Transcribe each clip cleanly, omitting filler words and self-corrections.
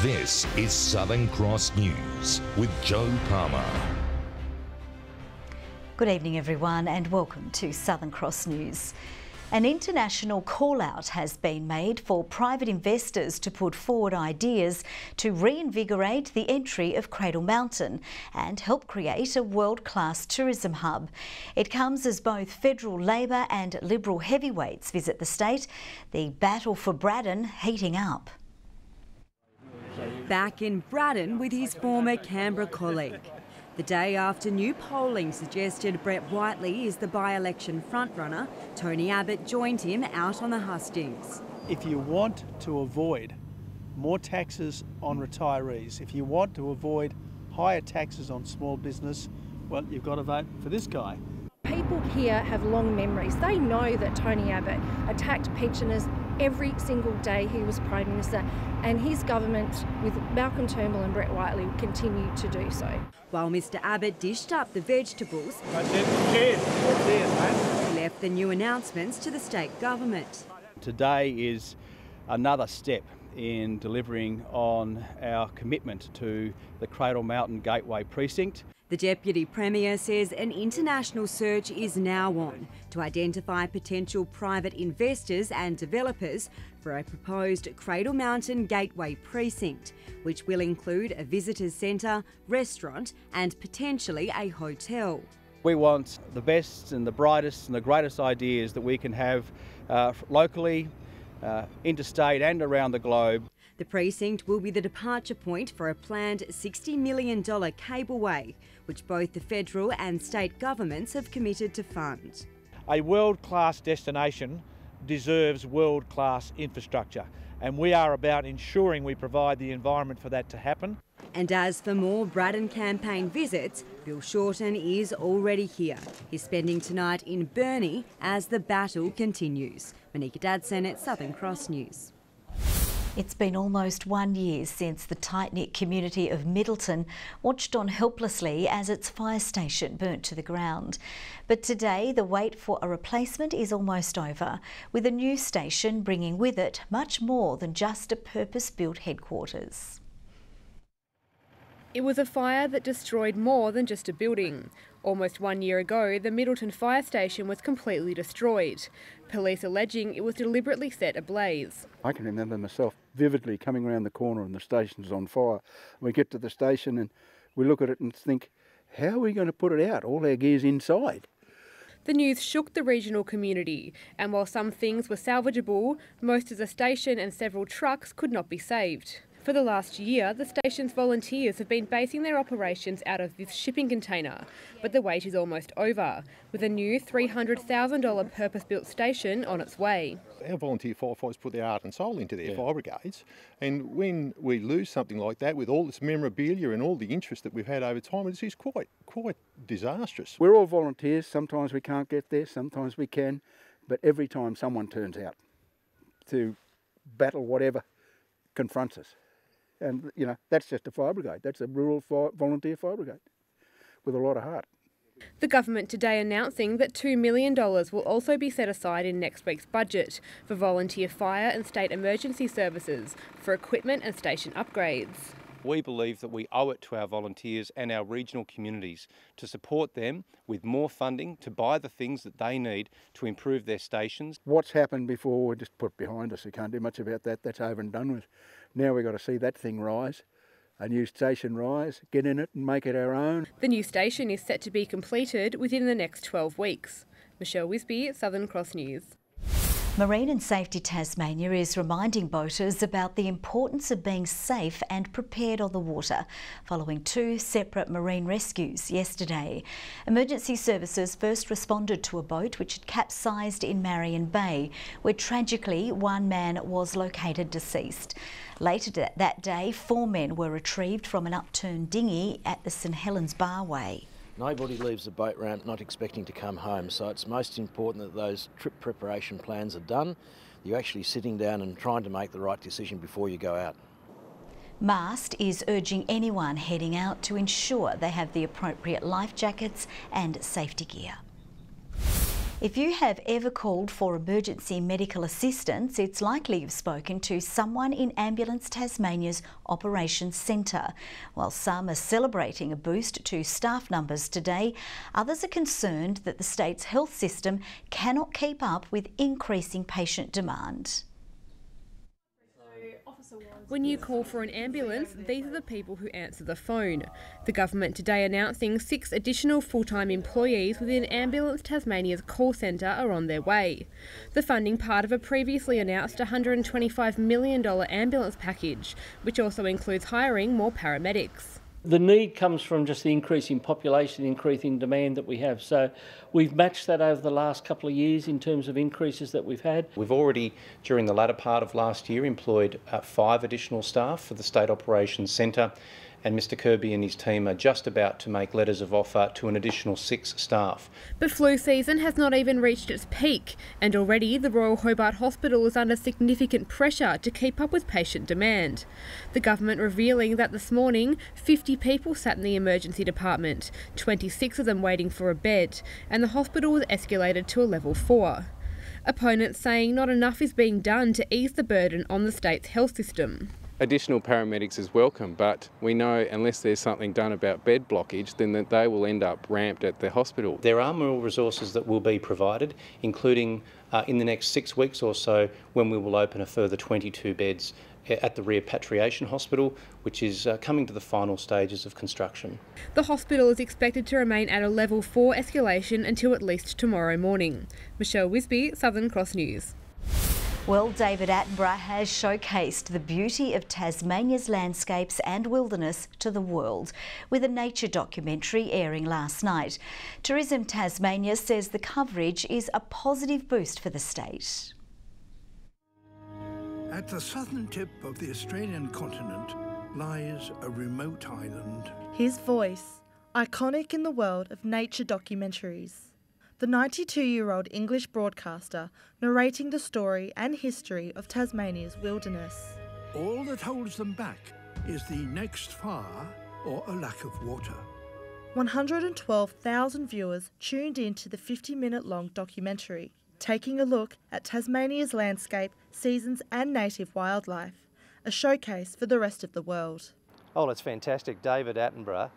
This is Southern Cross News with Joe Palmer. Good evening everyone and welcome to Southern Cross News. An international call-out has been made for private investors to put forward ideas to reinvigorate the entry of Cradle Mountain and help create a world-class tourism hub. It comes as both federal Labor and Liberal heavyweights visit the state, the battle for Braddon heating up. Back in Braddon with his former Canberra colleague. The day after new polling suggested Brett Whiteley is the by-election frontrunner, Tony Abbott joined him out on the hustings. If you want to avoid more taxes on retirees, if you want to avoid higher taxes on small business, well, you've got to vote for this guy. People here have long memories. They know that Tony Abbott attacked pensioners every single day he was Prime Minister, and his government with Malcolm Turnbull and Brett Whiteley will continue to do so. While Mr Abbott dished up the vegetables, He left the new announcements to the state government. Today is another step in delivering on our commitment to the Cradle Mountain Gateway Precinct. The Deputy Premier says an international search is now on to identify potential private investors and developers for a proposed Cradle Mountain Gateway Precinct, which will include a visitors centre, restaurant and potentially a hotel. We want the best and the brightest and the greatest ideas that we can have locally, interstate and around the globe. The precinct will be the departure point for a planned $60 million cableway, which both the federal and state governments have committed to fund. A world-class destination deserves world-class infrastructure, and we are about ensuring we provide the environment for that to happen. And as for more Braddon campaign visits, Bill Shorten is already here. He's spending tonight in Burnie as the battle continues. Monika Dadson at Southern Cross News. It's been almost 1 year since the tight-knit community of Middleton watched on helplessly as its fire station burnt to the ground. But today the wait for a replacement is almost over, with a new station bringing with it much more than just a purpose-built headquarters. It was a fire that destroyed more than just a building. Almost 1 year ago, the Middleton fire station was completely destroyed, police alleging it was deliberately set ablaze. I can remember myself vividly coming around the corner and the station's on fire. We get to the station and we look at it and think, how are we going to put it out? All our gear's inside. The news shook the regional community, and while some things were salvageable, most of the station and several trucks could not be saved. For the last year, the station's volunteers have been basing their operations out of this shipping container, but the wait is almost over, with a new $300,000 purpose-built station on its way. Our volunteer firefighters put their heart and soul into their fire brigades, and when we lose something like that with all this memorabilia and all the interest that we've had over time, it is quite disastrous. We're all volunteers. Sometimes we can't get there, sometimes we can, but every time someone turns out to battle whatever confronts us. And, you know, that's just a fire brigade. That's a rural volunteer fire brigade with a lot of heart. The government today announcing that $2 million will also be set aside in next week's budget for volunteer fire and state emergency services for equipment and station upgrades. We believe that we owe it to our volunteers and our regional communities to support them with more funding to buy the things that they need to improve their stations. What's happened before, we just put behind us. We can't do much about that. That's over and done with. Now we've got to see that thing rise, a new station rise, get in it and make it our own. The new station is set to be completed within the next 12 weeks. Michelle Wisby, Southern Cross News. Marine and Safety Tasmania is reminding boaters about the importance of being safe and prepared on the water following 2 separate marine rescues yesterday. Emergency services first responded to a boat which had capsized in Marion Bay, where tragically 1 man was located deceased. Later that day, 4 men were retrieved from an upturned dinghy at the St Helens Barway. Nobody leaves the boat ramp not expecting to come home, so it's most important that those trip preparation plans are done. You're actually sitting down and trying to make the right decision before you go out. MAST is urging anyone heading out to ensure they have the appropriate life jackets and safety gear. If you have ever called for emergency medical assistance, it's likely you've spoken to someone in Ambulance Tasmania's Operations Centre. While some are celebrating a boost to staff numbers today, others are concerned that the state's health system cannot keep up with increasing patient demand. When you call for an ambulance, these are the people who answer the phone. The government today announcing 6 additional full-time employees within Ambulance Tasmania's call centre are on their way. The funding part of a previously announced $125 million ambulance package, which also includes hiring more paramedics. The need comes from just the increasing population, increasing demand that we have. So we've matched that over the last couple of years in terms of increases that we've had. We've already, during the latter part of last year, employed 5 additional staff for the State Operations Centre, and Mr Kirby and his team are just about to make letters of offer to an additional 6 staff. But flu season has not even reached its peak, and already the Royal Hobart Hospital is under significant pressure to keep up with patient demand. The government revealing that this morning 50 people sat in the emergency department, 26 of them waiting for a bed, and the hospital was escalated to a level 4. Opponents saying not enough is being done to ease the burden on the state's health system. Additional paramedics is welcome, but we know unless there's something done about bed blockage, then that they will end up ramped at the hospital. There are more resources that will be provided, including in the next 6 weeks or so, when we will open a further 22 beds at the Repatriation Hospital, which is coming to the final stages of construction. The hospital is expected to remain at a level 4 escalation until at least tomorrow morning. Michelle Wisby, Southern Cross News. Well, David Attenborough has showcased the beauty of Tasmania's landscapes and wilderness to the world with a nature documentary airing last night. Tourism Tasmania says the coverage is a positive boost for the state. At the southern tip of the Australian continent lies a remote island. His voice, iconic in the world of nature documentaries. The 92-year-old English broadcaster narrating the story and history of Tasmania's wilderness. All that holds them back is the next fire or a lack of water. 112,000 viewers tuned in to the 50-minute-long documentary, taking a look at Tasmania's landscape, seasons and native wildlife, a showcase for the rest of the world. Oh, it's fantastic. David Attenborough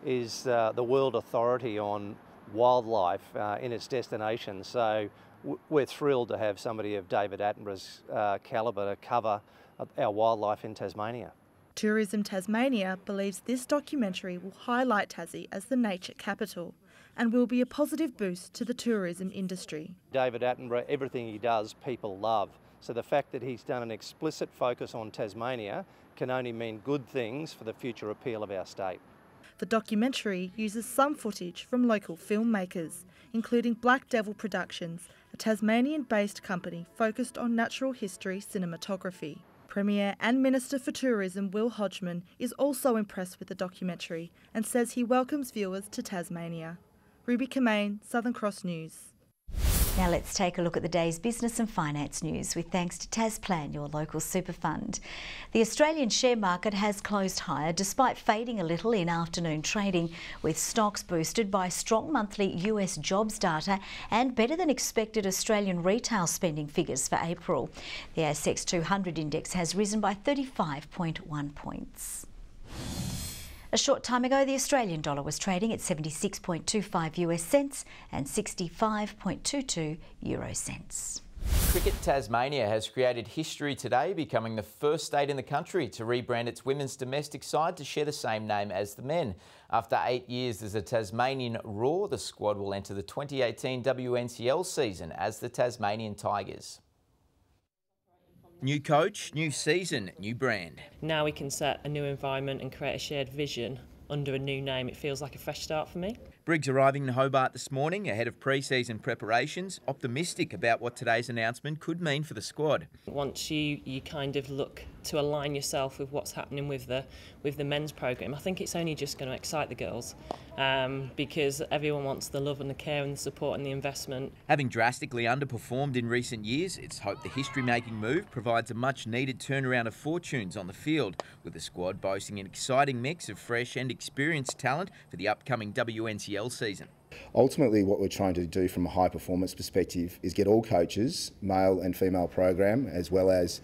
is the world authority on wildlife in its destination, so we're thrilled to have somebody of David Attenborough's calibre to cover our wildlife in Tasmania. Tourism Tasmania believes this documentary will highlight Tassie as the nature capital and will be a positive boost to the tourism industry. David Attenborough, everything he does, people love. So the fact that he's done an explicit focus on Tasmania can only mean good things for the future appeal of our state. The documentary uses some footage from local filmmakers, including Black Devil Productions, a Tasmanian-based company focused on natural history cinematography. Premier and Minister for Tourism Will Hodgman is also impressed with the documentary and says he welcomes viewers to Tasmania. Ruby Kamain, Southern Cross News. Now let's take a look at the day's business and finance news with thanks to Tasplan, your local super fund. The Australian share market has closed higher despite fading a little in afternoon trading, with stocks boosted by strong monthly US jobs data and better than expected Australian retail spending figures for April. The ASX 200 index has risen by 35.1 points. A short time ago, the Australian dollar was trading at 76.25 US cents and 65.22 euro cents. Cricket Tasmania has created history today, becoming the first state in the country to rebrand its women's domestic side to share the same name as the men. After 8 years as a Tasmanian Roar, the squad will enter the 2018 WNCL season as the Tasmanian Tigers. New coach, new season, new brand. Now we can set a new environment and create a shared vision under a new name. It feels like a fresh start for me. Briggs arriving in Hobart this morning ahead of pre-season preparations, optimistic about what today's announcement could mean for the squad. Once you kind of look to align yourself with what's happening with the men's program, I think it's only just going to excite the girls because everyone wants the love and the care and the support and the investment. Having drastically underperformed in recent years, it's hoped the history-making move provides a much-needed turnaround of fortunes on the field, with the squad boasting an exciting mix of fresh and experienced talent for the upcoming WNCL season. Ultimately, what we're trying to do from a high performance perspective is get all coaches, male and female program, as well as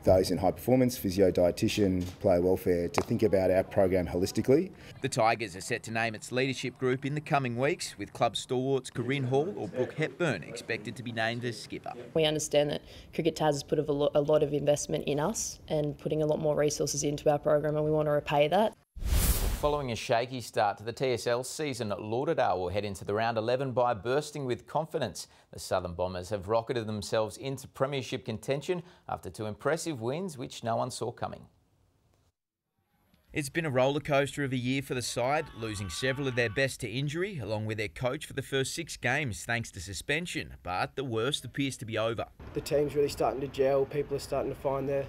those in high performance, physio, dietitian, player welfare, to think about our program holistically. The Tigers are set to name its leadership group in the coming weeks, with club stalwarts Corinne Hall or Brooke Hepburn expected to be named as skipper. We understand that Cricket Tas has put a lot of investment in us and putting a lot more resources into our program, and we want to repay that. Following a shaky start to the TSL season, Lauderdale will head into the round 11 by bursting with confidence. The Southern Bombers have rocketed themselves into premiership contention after 2 impressive wins which no one saw coming. It's been a roller coaster of a year for the side, losing several of their best to injury, along with their coach for the first 6 games thanks to suspension. But the worst appears to be over. The team's really starting to gel, people are starting to find their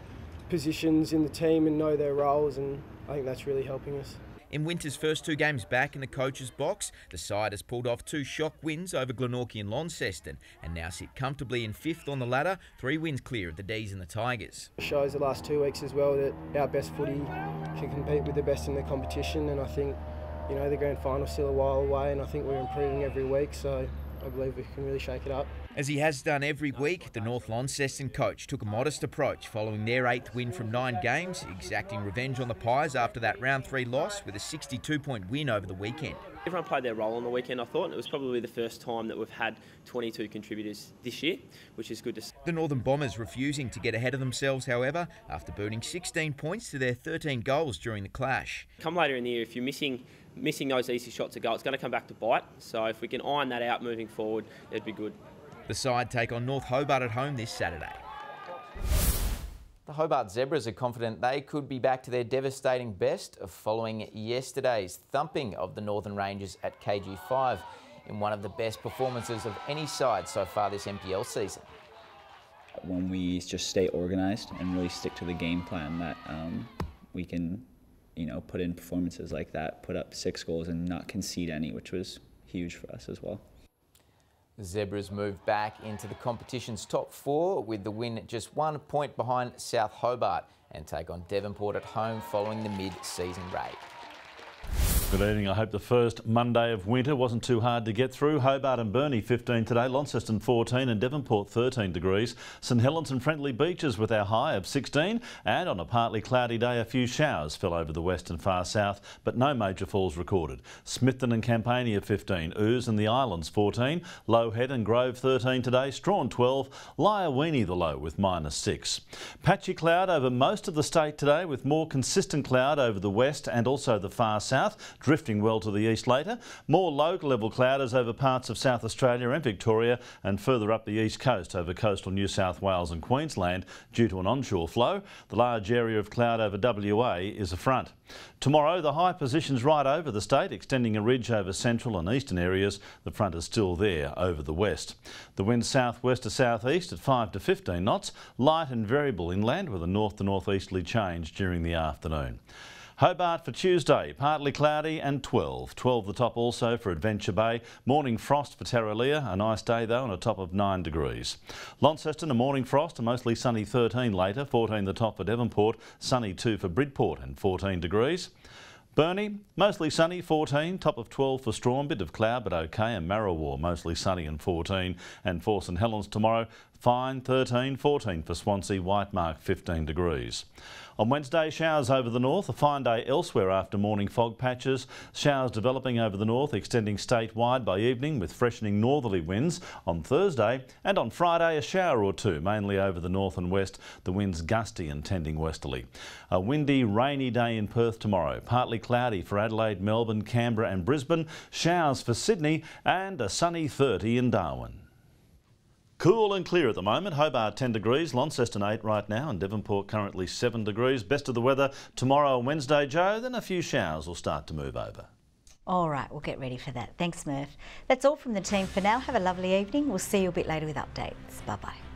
positions in the team and know their roles, and I think that's really helping us. In Winter's first 2 games back in the coach's box, the side has pulled off 2 shock wins over Glenorchy and Launceston and now sit comfortably in 5th on the ladder, 3 wins clear of the D's and the Tigers. It shows the last 2 weeks as well that our best footy can compete with the best in the competition, and I think, you know, the grand final's still a while away, and I think we're improving every week, so I believe we can really shake it up. As he has done every week, the North Launceston coach took a modest approach following their 8th win from 9 games, exacting revenge on the Pies after that round 3 loss with a 62-point win over the weekend. Everyone played their role on the weekend, I thought, and it was probably the first time that we've had 22 contributors this year, which is good to see. The Northern Bombers refusing to get ahead of themselves, however, after booting 16 points to their 13 goals during the clash. Come later in the year, if you're missing those easy shots to goal, it's going to come back to bite. So if we can iron that out moving forward, it'd be good. The side take on North Hobart at home this Saturday. The Hobart Zebras are confident they could be back to their devastating best following yesterday's thumping of the Northern Rangers at KG5 in one of the best performances of any side so far this NPL season. When we just stay organised and really stick to the game plan, that we can, you know, put in performances like that, put up 6 goals and not concede any, which was huge for us as well. The Zebras move back into the competition's top 4 with the win just 1 point behind South Hobart and take on Devonport at home following the mid-season raid. Good evening. I hope the first Monday of winter wasn't too hard to get through. Hobart and Burnie 15 today, Launceston 14 and Devonport 13 degrees. St Helens and Friendly Beaches with our high of 16, and on a partly cloudy day a few showers fell over the west and far south, but no major falls recorded. Smithton and Campania 15, Ouse and the Islands 14, Low Head and Grove 13 today, Strawn 12, Lyawini the low with -6. Patchy cloud over most of the state today with more consistent cloud over the west and also the far south, drifting well to the east later. More local level clouders over parts of South Australia and Victoria, and further up the east coast over coastal New South Wales and Queensland due to an onshore flow. The large area of cloud over WA is a front. Tomorrow the high positions right over the state, extending a ridge over central and eastern areas. The front is still there over the west. The wind southwest to southeast at 5 to 15 knots, light and variable inland with a north to northeasterly change during the afternoon. Hobart for Tuesday, partly cloudy and 12. 12 the top also for Adventure Bay. Morning frost for Tarraleah, a nice day though, and a top of 9 degrees. Launceston, a morning frost, a mostly sunny 13 later. 14 the top for Devonport, sunny 2 for Bridport and 14 degrees. Burnie, mostly sunny, 14, top of 12 for Strawn, bit of cloud but okay, and Marrawar, mostly sunny and 14, and for St Helens tomorrow, fine, 13, 14 for Swansea, Whitemark, 15 degrees. On Wednesday, showers over the north, a fine day elsewhere after morning fog patches. Showers developing over the north, extending statewide by evening with freshening northerly winds on Thursday. And on Friday, a shower or 2, mainly over the north and west, the winds gusty and tending westerly. A windy, rainy day in Perth tomorrow. Partly cloudy for Adelaide, Melbourne, Canberra and Brisbane. Showers for Sydney and a sunny 30 in Darwin. Cool and clear at the moment. Hobart 10 degrees, Launceston 8 right now, and Devonport currently 7 degrees. Best of the weather tomorrow and Wednesday, Joe. Then a few showers will start to move over. All right, we'll get ready for that. Thanks, Murph. That's all from the team for now. Have a lovely evening. We'll see you a bit later with updates. Bye-bye.